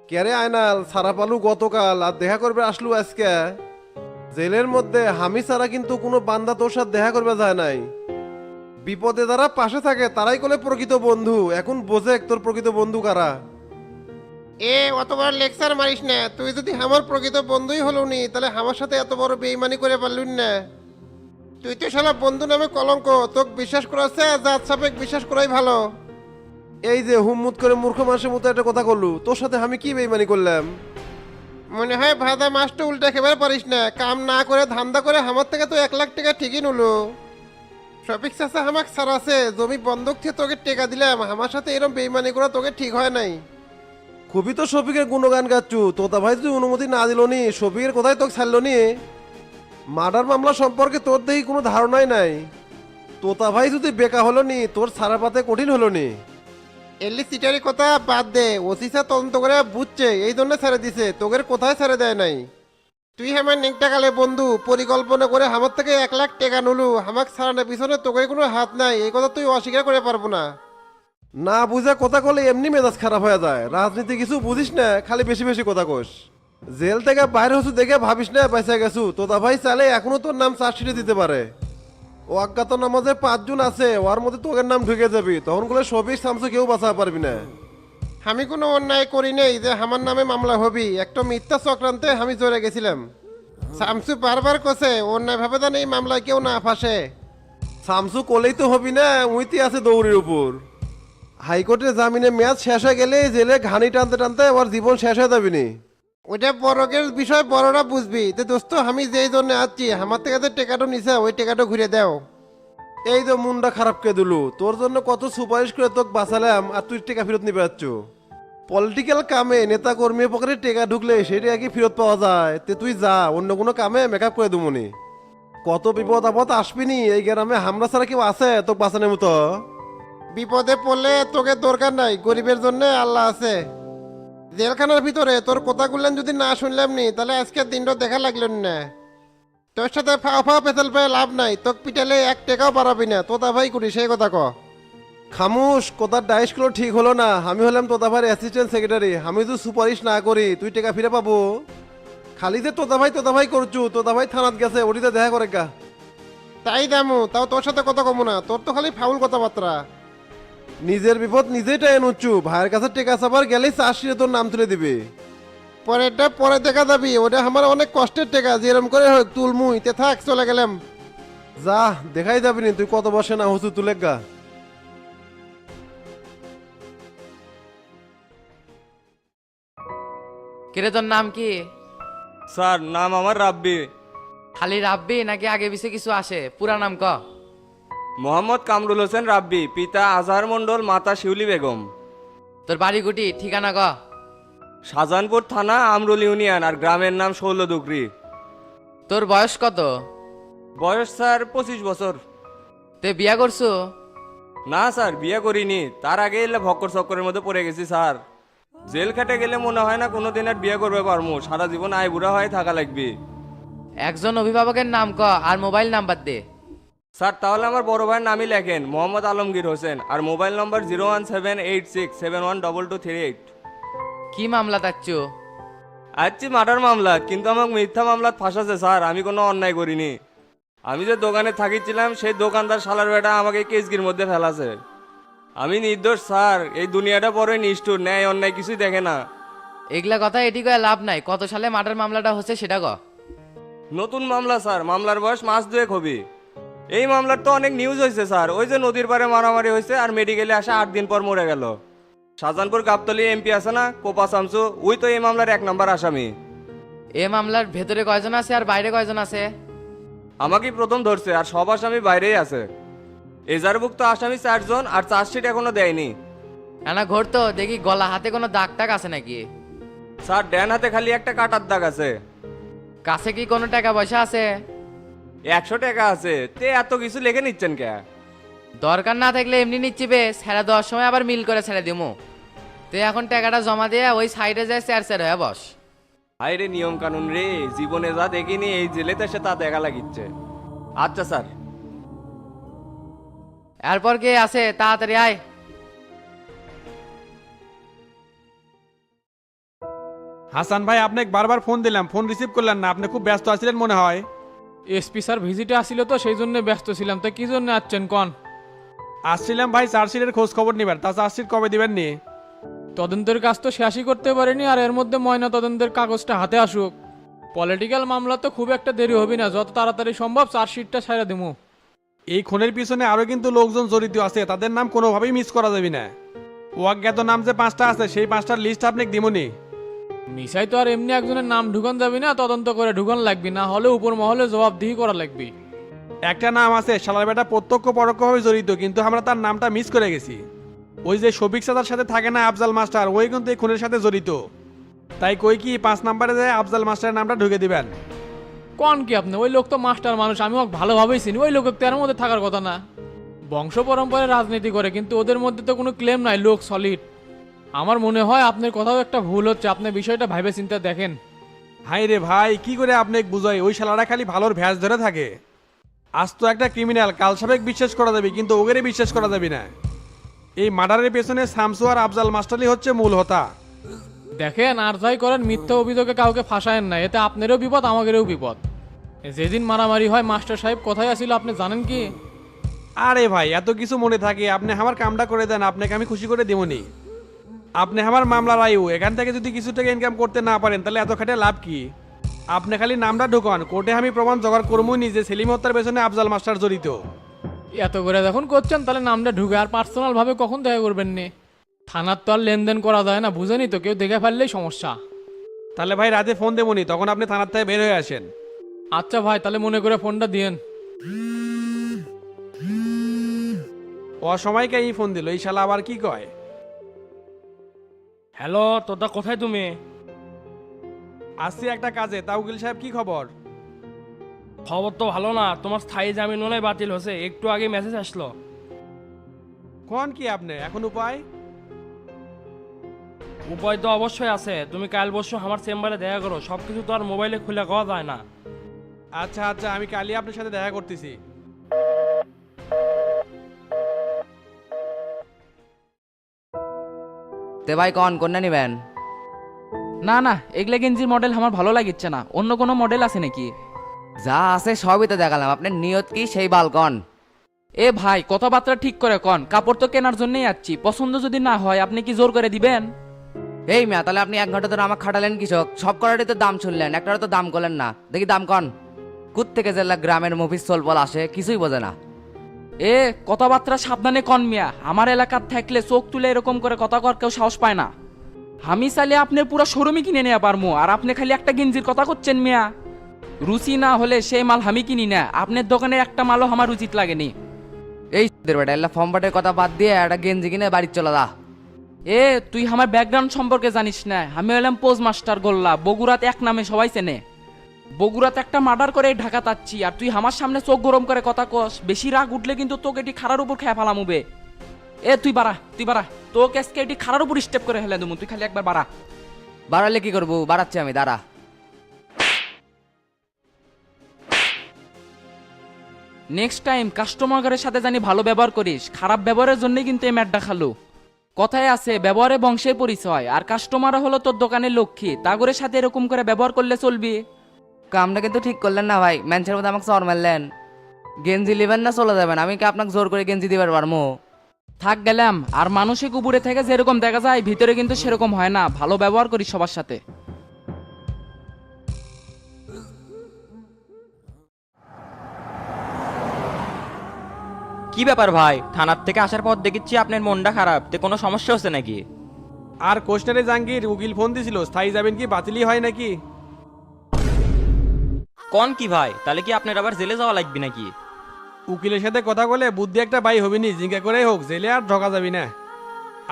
কেরে আয়নাল সারা পালু গতকাল আর দেখা করবে আসলু আজকে। জেলের মধ্যে হামি ছাড়া কিন্তু কোনো বান্দা তোর সাথে দেখা করবে যায় নাই। বিপদে যারা পাশে থাকে তারাই কোলে প্রকৃত বন্ধু। এখন বোঝে তোর প্রকৃত বন্ধু কারা। অত বড় লেকচার মারিস না। তুই যদি আমার প্রকৃত বন্ধুই হলো নি তাহলে আমার সাথে এত বড় বেইমানি করে পারলুন না। তুই তো শালা বন্ধু নামে কলঙ্ক। তোকে বিশ্বাস করাচ্ছে জাত সাপেক বিশ্বাস করাই ভালো। এই যে হুম্মুত করে মূর্খ মানুষের মতো একটা কথা করলু, তোর সাথে আমি কি বেইমানি করলাম? মনে হয় ভাদা মাছটা উল্টে খেবার পারিস না। কাম না করে ধান্দা করে আমার থেকে তো 1 লাখ টাকা ঠিকই নিলো। শফিক চাচা আমাক ছাড়াছে, জমি বন্ধক থেকে তোকে টেকা দিলাম। আমার সাথে এরকম বেইমানি করা তোকে ঠিক হয় নাই। খুবই তো শফিকের গুণগান গাচ্ছু। তোতা ভাই যদি অনুমতি না দিল নি, শফিকের কোথায় তোকে ছাড়লো নি? মার্ডার মামলা সম্পর্কে তোর দেখি কোনো ধারণাই নাই। তোতা ভাই যদি বেকা হলো নি, তোর ছাড়া পাতে কঠিন হলো নি। এলি সিটারি কথা বাদ দে। ওসিসা তদন্ত করে বুঝছে এই জন্য ছেড়ে দিছে, তোদের কোথায় ছেড়ে দেয় নাই। তুই আমার নেংটা কালে বন্ধু পরিকল্পনা করে আমার থেকে 1 লাখ টাকা নিলু। আমাক ছাড়ানোর পিছনে তোকে কোনো হাত নাই, এই কথা তুই অস্বীকার করে পারবো না। না বুঝে কথা কলে এমনি মেজাজ খারাপ হয়ে যায়। রাজনীতি কিছু বুঝিস না, খালি বেশি বেশি কথা কোস। জেল থেকে বাইরে হচ্ছু দেখে ভাবিস না বেঁচে গেছু। তোতা ভাই চালে এখনো তোর নাম চার্জশিটে দিতে পারে। ও অজ্ঞাত নামাজে 5 জন আছে, ওর মধ্যে তোর নাম ঢুকে যাবি, তখন গুলো শফিক শামসু কেউ বাঁচা পারবি না। আমি কোনো অন্যায় করি নেই যে আমার নামে মামলা হবি। একটা মিথ্যা চক্রান্তে আমি জড়ে গেছিলাম। শামসু বারবার কছে অন্যায় ভাবে জানি এই মামলায় কেউ না ফাঁসে। শামসু কোলেই তো হবি না, উইতি আছে দৌড়ের উপর। হাইকোর্টের জামিনে মেয়াদ শেষ হয়ে গেলে জেলে ঘানি টানতে টানতে ওর জীবন শেষ হয়ে যাবি নি। ওইটা বড়কের বিষয় বড়রা বুঝবি। তো দোস্ত আমি যেই জন্য আসছি আমার থেকে যে টেকাটো নিছে ওই টেকাটো ঘুরে দাও। এই তো মুন্ডা খারাপ কে দিলু, তোর জন্য কত সুপারিশ করে তোকে বাঁচালাম আর তুই টেকা ফেরত নিবে যাচ্ছ। পলিটিক্যাল কামে নেতা কর্মীর পকেটে টেকা ঢুকলে সেটা কি ফেরত পাওয়া যায়? তে তুই যা অন্য কোনো কামে মেকআপ করে দুমনি। কত বিপদ আপদ আসবিনি, এই গ্রামে হামলা ছাড়া কেউ আছে তোকে বাঁচানোর মতো? বিপদে পড়লে তোকে দরকার নাই, গরিবের জন্য আল্লাহ আছে। জেলখানার ভিতরে তোর কথাগুলেন যদি না শুনলাম নি তাহলে আজকের দিনটা দেখা লাগলো না। তোর সাথে ফাও ফাও পেছাল পেয়ে লাভ নাই। তোকে পিটালে 1 টাকাও বাড়াবি না। তোতা ভাই করি সেই কথা ক। খামুশ, কথার ডাইসগুলো ঠিক হলো না। আমি হলাম তোতা ভাইয়ের অ্যাসিস্ট্যান্ট সেক্রেটারি। আমি যদি সুপারিশ না করি তুই টাকা ফিরে পাবো? খালি যে তোতা ভাই করছু, তোতা ভাই থানাত গেছে, ওটিতে দেখা করে গা। তাই দামু, তাও তোর সাথে কথা কমু না। তোর তো খালি ফাউল কথাবার্তা। নিজের বিপদ নিজেই টাইন উচ্ছু, ভাইয়ের কাছে টেকা চাবার গেলেই চাষিরে তোর নাম তুলে দিবে। পরেরটা পরে দেখা যাবি। ওটা আমার অনেক কষ্টের টাকা, যেরম করে হোক তুলমুই তে থাক, চলে গেলাম। যা দেখাই যাবি নি তুই কত বসে না হসু তুলে গা। কিরে তোর নাম কি? স্যার নাম আমার রাব্বি। খালি রাব্বি নাকি আগে পিছে কিছু আসে? পুরা নাম ক। মোহাম্মদ কামরুল হোসেন রাব্বি, পিতা আজহার মন্ডল, মাতা শিউলি বেগম। তোর বাড়ি গুটি ঠিকানা ক। শাহজাহানপুর থানা, আমরুল ইউনিয়ন, আর গ্রামের নাম শৌলদুগরি। তোর বয়স কত? বয়স স্যার 25 বছর। তে বিয়া করছো? না স্যার, বিয়ে করিনি। তার আগে এলে ভক্কর চক্করের মধ্যে পড়ে গেছি স্যার। জেল খেটে গেলে মনে হয় না কোনোদিন আর বিয়ে করবে পারমু। সারা জীবন আয় বুড়া হয়ে থাকা লাগবে। একজন অভিভাবকের নাম ক আর মোবাইল নাম্বার দে। স্যার তাহলে আমার বড় ভাইয়ের নামই লেখেন, মোহাম্মদ আলমগীর হোসেন, আর মোবাইল নম্বর 01786712238। কি মামলা তাচ্ছ? আচ্ছি মার্ডার মামলা, কিন্তু আমাকে মিথ্যা মামলাত ফাঁসাছে স্যার। আমি কোনো অন্যায় করিনি। আমি যে দোকানে থাকিছিলাম সেই দোকানদার শালার বেটা আমাকে কেসগির মধ্যে ফেলাছে। আমি নির্দোষ স্যার। এই দুনিয়াটা বড়ই নিষ্ঠুর, ন্যায় অন্যায় কিছুই দেখে না। এগুলা কথা এটি কয়ে লাভ নাই। কত সালে মার্ডার মামলাটা হচ্ছে সেটা ক। নতুন মামলা স্যার, মামলার বয়স মাস 2 হবে। এই মামলার তো অনেক নিউজ হয়েছে স্যার। ওই যে নদীর পাড়ে মারামারি হয়েছে আর মেডিকেলে আসা 8 দিন পর মরে গেল। শাহজাহানপুর গাবতলী এমপি আছে না, কোপা শামসু, ওই তো এই মামলার 1 নম্বর আসামি। এ মামলার ভেতরে কয়জন আছে আর বাইরে কয়জন আছে? আমাকেই প্রথম ধরছে আর সব আসামি বাইরেই আছে। এজারভুক্ত আসামি 4 জন, আর চার্জশিট এখনো দেয়নি। এনা ঘুরতো দেখি গলা হাতে কোনো দাগ টাগ আছে নাকি? স্যার ডান হাতে খালি একটা কাটার দাগ আছে। কাছে কি কোনো টাকা পয়সা আছে? 100 টাকা আছে। তে এত কিছু লিখে নিচ্ছেন কে? দরকার না থাকলে এমনি নিচ্ছি বে, ছেড়ে দেওয়ার সময় আবার মিল করে ছেড়ে দিমু। তুই এখন টাকাটা জমা দিয়ে ওই সাইডে যায় চেয়ার হয়ে বস। হাই রে নিয়ম কানুন রে, জীবনে যা দেখিনি এই জেলেতে সে তা দেখা লাগিচ্ছে। আচ্ছা স্যার। এরপর কে আছে তাড়াতাড়ি আয়। হাসান ভাই আপনাকে বারবার ফোন দিলাম, ফোন রিসিভ করলেন না, আপনি খুব ব্যস্ত আছিলেন মনে হয়। এসপি স্যার ভিজিটে আসছিল তো সেই জন্য ব্যস্ত ছিলাম, তো কি জন্য আসছেন কন? আসছিলাম ভাই চার্জশিটের খোঁজ খবর নিবেন, তা চার্জশিট কবে দিবেন নি? তদন্তের কাজ তো শেষই করতে পারিনি, আর এর মধ্যে ময়না তদন্তের কাগজটা হাতে আসুক। পলিটিক্যাল মামলা তো খুব একটা দেরি হবে না, যত তাড়াতাড়ি সম্ভব চার্জশিটটা ছাইরা দেবো। এই খুনের পিছনে আরো কিন্তু লোকজন জড়িত আছে, তাদের নাম কোনোভাবেই মিস করা যাবে না। অজ্ঞাত নাম যে 5টা আছে সেই 5টার লিস্ট আপনাকে দিমুনি। মিসাই তো আর এমনি একজনের নাম ঢুকান যাবি না, তদন্ত করে ঢুকান লাগবি, না হলে উপর মহলে জবাবদিহি করা লাগবে। একটা নাম আছে শালার বেটা প্রত্যক্ষ পরোক্ষভাবে জড়িত, কিন্তু আমরা তার নামটা মিস করে গেছি। ওই যে শফিক সাদার সাথে থাকে না আফজাল মাস্টার, ওই কিন্তু এই খুনের সাথে জড়িত। তাই কই কি 5 নাম্বারে যায় আফজাল মাস্টারের নামটা ঢুকে দিবেন। কন কি আপনি? ওই লোক তো মাস্টার মানুষ, আমি ওকে ভালোভাবেই চিনি। ওই লোক তো এর মধ্যে থাকার কথা না। বংশ পরম্পরায় রাজনীতি করে, কিন্তু ওদের মধ্যে তো কোনো ক্লেম নাই, লোক সলিড। আমার মনে হয় আপনার কোথাও একটা ভুল হচ্ছে, আপনি বিষয়টা ভাইবে চিন্তা দেখেন। হাই রে ভাই, কি করে আপনাকে বুঝাই, ওই শালারা খালি ভালোর ভ্যাস ধরে থাকে। আজ তো একটা ক্রিমিনাল, কাল সাবেক বিশ্বাস করা যাবে, কিন্তু ওগেরে বিশ্বাস করা যাবে না। এই মার্ডারের পেছনে শামসু আর আফজাল মাস্টারই হচ্ছে মূল হোতা। দেখেন, আর যাই করেন মিথ্যা অভিযোগে কাউকে ফাঁসায়েন না, এতে আপনারও বিপদ আমাদেরও বিপদ। যেদিন মারামারি হয় মাস্টার সাহেব কোথায় আসিল আপনি জানেন কি? আরে ভাই এত কিছু মনে থাকে, আপনি আমার কামটা করে দেন, আপনাকে আমি খুশি করে দেবনি। আপনি আমার মামলার আয়ু, এখান থেকে যদি কিছু টাকা ইনকাম করতে না পারেন তাহলে এত খাটে লাভ কি? আপনি খালি নামটা ঢোকান, কোর্টে আমি প্রমাণ জোগাড় করবই নিজে সেলিম হত্যার পেছনে আফজাল মাস্টার জড়িত। এত করে যখন করছেন তাহলে নামটা ঢুকে আর পার্সোনাল ভাবে কখন দেখা করবেন নি? থানার তো আর লেনদেন করা যায় না, বুঝেনি তো, কেউ দেখে ফেললেই সমস্যা। তাহলে ভাই রাতে ফোন দেবনি, তখন আপনি থানার থেকে বের হয়ে আসেন। আচ্ছা ভাই, তাহলে মনে করে ফোনটা দিয়েন। অসময়কে এই ফোন দিল, এই শালা আবার কি কয়? হ্যালো তোতা, কোথায় তুমি? আসছি একটা কাজে। তা উকিল সাহেব কি খবর? খবর তো ভালো না, তোমার স্থায়ী জামিন মনে হয় বাতিল হয়েছে, একটু আগে মেসেজ আসলো। কোন কি আপনি এখন উপায়? উপায় তো অবশ্যই আছে, তুমি কাল বসো আমার চেম্বারে দেখা করো, সব কিছু তো আর মোবাইলে খুলে কওয়া যায় না। আচ্ছা আচ্ছা, আমি কালই আপনার সাথে দেখা করতেছি। তে ভাই কোনটা নিবেন? না না, এগুলা গেঞ্জির মডেল আমার ভালো লাগিচ্ছে না, অন্য কোনো মডেল আছে নাকি? যা আছে সবই তো দেখালাম, আপনার নিয়ত কি সেই বালকন। এ ভাই কথাবার্তা ঠিক করে কন, কাপড় তো কেনার জন্যই যাচ্ছি, পছন্দ যদি না হয় আপনি কি জোর করে দিবেন? এই মিয়া, তাহলে আপনি 1 ঘন্টা ধরে আমাকে খাটালেন কৃষক, সব করারই তো দাম শুনলেন, একটারও তো দাম করলেন না। দেখি দাম কন। কুত থেকে জেলা গ্রামের মফিস চলবল আসে, কিছুই বোঝে না। এ কথাবার্তা সাবধানে কন মিয়া, আমার এলাকার থাকলে চোখ তুলে এরকম করে কথা কর কেউ সাহস পায় না। আমি চাইলে আপনার পুরো শোরুমই কিনে নেওয়া পারবো, আর আপনি খালি একটা গেঞ্জির কথা করছেন মিয়া। রুচি না হলে সেই মাল আমি কিনি না, আপনার দোকানে একটা মালও আমার উচিত লাগেনি। এই বেটা এলা ফর্মবাটের কথা বাদ দিয়ে একটা গেঞ্জি কিনে বাড়ি চলে যা। এ তুই আমার ব্যাকগ্রাউন্ড সম্পর্কে জানিস না, আমি হলাম পোজ মাস্টার গোল্লা, বগুড়াতে এক নামে সবাই চেনে। বগুড়াতে একটা মার্ডার করে ঢাকা তাচ্ছি, আর তুই আমার সামনে চোখ গরম করে কথা কস, বেশি রাগ উঠলে কিন্তু তোকে এটি খাড়ার উপর খেয়ে ফেলাম উবে। এ তুই বাড়া, তুই বাড়া, তোকে আজকে এটি খাড়ার উপর স্টেপ করে হেলে দেবো, তুই খালি একবার বাড়া। বাড়ালে কি করবো, বাড়াচ্ছি আমি, দাঁড়া। নেক্সট টাইম কাস্টমারের সাথে জানি ভালো ব্যবহার করিস, খারাপ ব্যবহারের জন্যই কিন্তু এই ম্যাটটা খালো। কথায় আছে ব্যবহারে বংশের পরিচয়, আর কাস্টমার হলো তোর দোকানের লক্ষ্মী, তাগরের সাথে এরকম করে ব্যবহার করলে চলবি? কামটা কিন্তু ঠিক করলেন না ভাই, ম্যানসের মধ্যে আমাকে চর মারলেন। গেঞ্জি নেবেন না চলে যাবেন, আমি কি আপনাকে জোর করে গেঞ্জি দিবার পারবো? থাক গেলাম। আর মানসিক উপরে থেকে যেরকম দেখা যায় ভিতরে কিন্তু সেরকম হয় না, ভালো ব্যবহার করিস সবার সাথে। কি ব্যাপার ভাই, থানার থেকে আসার পর দেখেছি আপনার মনটা খারাপ, তে কোনো সমস্যা হচ্ছে নাকি? আর কোশনারে জাঙ্গির উকিল ফোন দিছিল, স্থায়ী যাবেন কি বাতিলই হয় নাকি? কোন কি ভাই, তাহলে কি আপনার আবার জেলে যাওয়া লাগবে নাকি? উকিলের সাথে কথা বলে বুদ্ধি একটা বাই হবিনি, জিঙ্কা করেই হোক, জেলে আর ঢোকা যাবি না।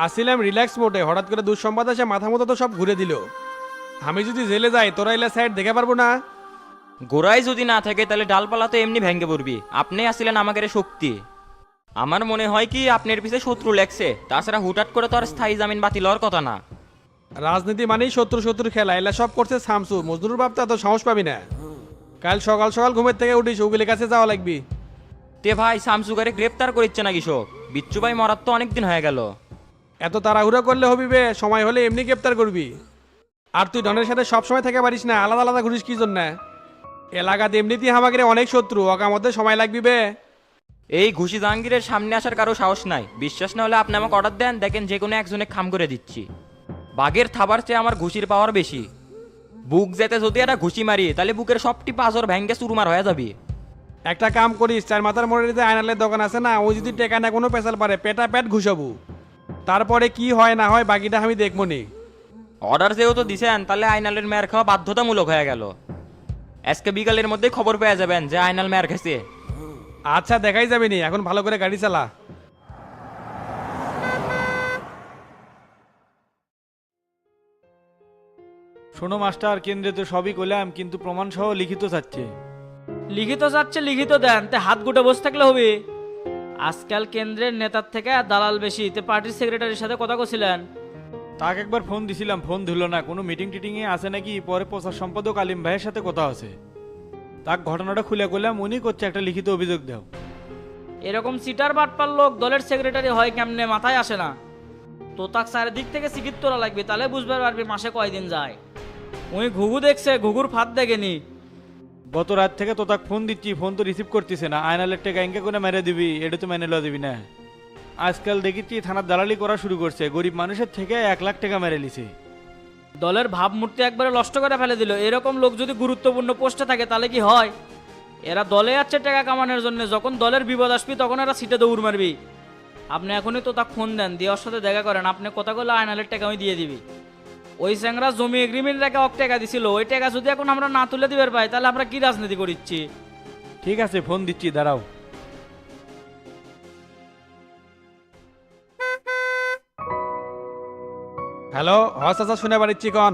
আসছিলাম রিল্যাক্স মোডে, হঠাৎ করে দুঃসংবাদ আসে, মাথা মতো তো সব ঘুরে দিল। আমি যদি জেলে যাই তোরা এলা সাইড দেখে পারবো না। গোড়ায় যদি না থাকে তাহলে ডালপালা তো এমনি ভেঙে পড়বি, আপনি আসছিলেন আমাদের শক্তি। আমার মনে হয় কি আপনার পিছে শত্রু লেগছে, তাছাড়া হুটহাট করে তো আর স্থায়ী জামিন বাতিল হওয়ার কথা না। রাজনীতি মানেই শত্রু শত্রু খেলা, এলা সব করছে শামসু, মজনুর বাপ তো এত সাহস পাবি না। কাল সকাল সকাল ঘুমের থেকে উঠিস, উকিলের কাছে যাওয়া লাগবি। তে ভাই শামসুগারে গ্রেপ্তার করিচ্ছে না কৃষক, বিচ্ছু ভাই মরার তো অনেকদিন হয়ে গেল। এত তাড়াহুড়া করলে হবি বে, সময় হলে এমনি গ্রেপ্তার করবি। আর তুই ডনের সাথে সবসময় থেকে পারিস না, আলাদা আলাদা ঘুরিস কি জন্য? এলাকাতে এমনিতেই আমাকে অনেক শত্রু, ওকা মধ্যে সময় লাগবি বে। এই ঘুষি জাহাঙ্গীরের সামনে আসার কারো সাহস নাই। বিশ্বাস না হলে আপনি আমাকে অর্ডার দেন, দেখেন যে কোনো একজনে খাম করে দিচ্ছি। বাঘের থাবার চেয়ে আমার ঘুষির পাওয়ার বেশি। বুক যেতে যদি একটা ঘুষি মারি তাহলে বুকের সবটি পাঁচর ভেঙ্গে চুরমার হয়ে যাবে। একটা কাম করিস, চার মাথার মোড়ে যে আয়নালের দোকান আছে না, ওই যদি টেকা না কোনো পেশাল পারে পেটা পেট ঘুষাবো। তারপরে কি হয় না হয় বাকিটা আমি দেখবো নি। অর্ডার যেহেতু দিছেন তাহলে আইনালের মেয়ার খাওয়া বাধ্যতামূলক হয়ে গেল। আজকে বিকালের মধ্যে খবর পেয়ে যাবেন যে আইনাল মেয়ার খেয়েছে। আচ্ছা দেখাই যাবে নি, এখন ভালো করে গাড়ি চালা। শোনো মাস্টার, কেন্দ্রে তো সবই করলাম, কিন্তু প্রমাণ সহ লিখিত চাচ্ছে। লিখিত চাচ্ছে লিখিত দেন, তে হাত গুটে বসে থাকলে হবে? আজকাল কেন্দ্রের নেতার থেকে দালাল বেশি। তে পার্টির সেক্রেটারির সাথে কথা কছিলেন? তাকে একবার ফোন দিছিলাম, ফোন ধুল না। কোনো মিটিং টিটিংয়ে আছে নাকি? পরে প্রচার সম্পাদক আলিম ভাইয়ের সাথে কথা আছে, তাক ঘটনাটা খুলে করলাম, উনি করছে একটা লিখিত অভিযোগ দাও। এরকম সিটার বাটপার লোক দলের সেক্রেটারি হয় কেমনে মাথায় আসে না। তো তাক চারিদিক থেকে সিকিত তোলা লাগবে, তাহলে বুঝতে পারবি মাসে কয়দিন যায়। উনি ঘুঘু দেখছে, ঘুঘুর ফাঁদ দেখেনি। গত রাত থেকে তো তাক ফোন দিচ্ছি, ফোন তো রিসিভ করতেছে না। আয়নালের টেকা ইনকে করে মেরে দিবি, এটা তো মেনে লওয়া দিবি না। আজকাল দেখেছি থানার দালালি করা শুরু করছে, গরিব মানুষের থেকে 1 লাখ টাকা মেরে লিছে। দলের ভাবমূর্তি একবারে নষ্ট করে ফেলে দিল। এরকম লোক যদি গুরুত্বপূর্ণ পোস্টে থাকে তাহলে কি হয়? এরা দলে যাচ্ছে টাকা কামানোর জন্য, যখন দলের বিপদ আসবি তখন এরা সিটে দৌড় মারবি। আপনি এখনই তো তাকে ফোন দেন, দিয়ে ওর সাথে দেখা করেন। আপনি কথা বলে আয়নালের টাকা আমি দিয়ে দিবি। ওই স্যাংরা জমি এগ্রিমেন্ট রেখে অক টাকা দিছিল, ওই টাকা যদি এখন আমরা না তুলে দিবার পাই তাহলে আমরা কি রাজনীতি করিচ্ছি? ঠিক আছে, ফোন দিচ্ছি, দাঁড়াও। হ্যালো, হস আচ্ছা শুনে পারিচ্ছি কন।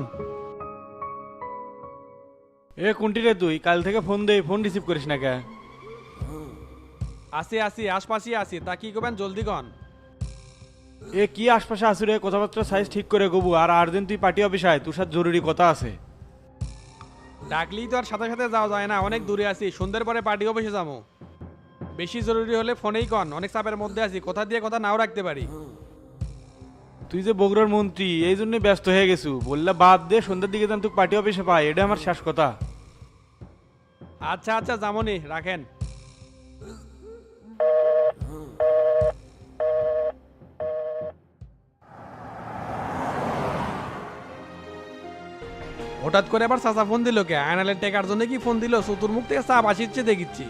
এ কোনটি রে তুই? কাল থেকে ফোন দে, ফোন রিসিভ করিস না কে? আসি আসি আশপাশই আসি, তা কি করবেন জলদি কন। এ কি আশপাশে আসু রে? কথাবার্তা সাইজ ঠিক করে গবু। আর দিন তুই পার্টি অফিস আয়, তোর সাথে জরুরি কথা আছে। ডাকলেই তো আর সাথে সাথে যাওয়া যায় না, অনেক দূরে আছি। সন্ধ্যের পরে পার্টি অফিসে যাবো। বেশি জরুরি হলে ফোনেই কন, অনেক চাপের মধ্যে আছি, কথা দিয়ে কথা নাও রাখতে পারি। তুই যে বগুড়ার মন্ত্রী, এই জন্যই ব্যস্ত হয়ে গেছু। বললে বাদ দে, সন্ধ্যার দিকে যেন তুই পার্টি অফিসে পাই, এটা আমার শেষ কথা। আচ্ছা আচ্ছা যামনি, রাখেন। হঠাৎ করে আবার চাচা ফোন দিল কে? আয়নালের টেকার জন্য কি ফোন দিল? চতুর্মুখ থেকে চাপ আসিচ্ছে দেখিচ্ছি।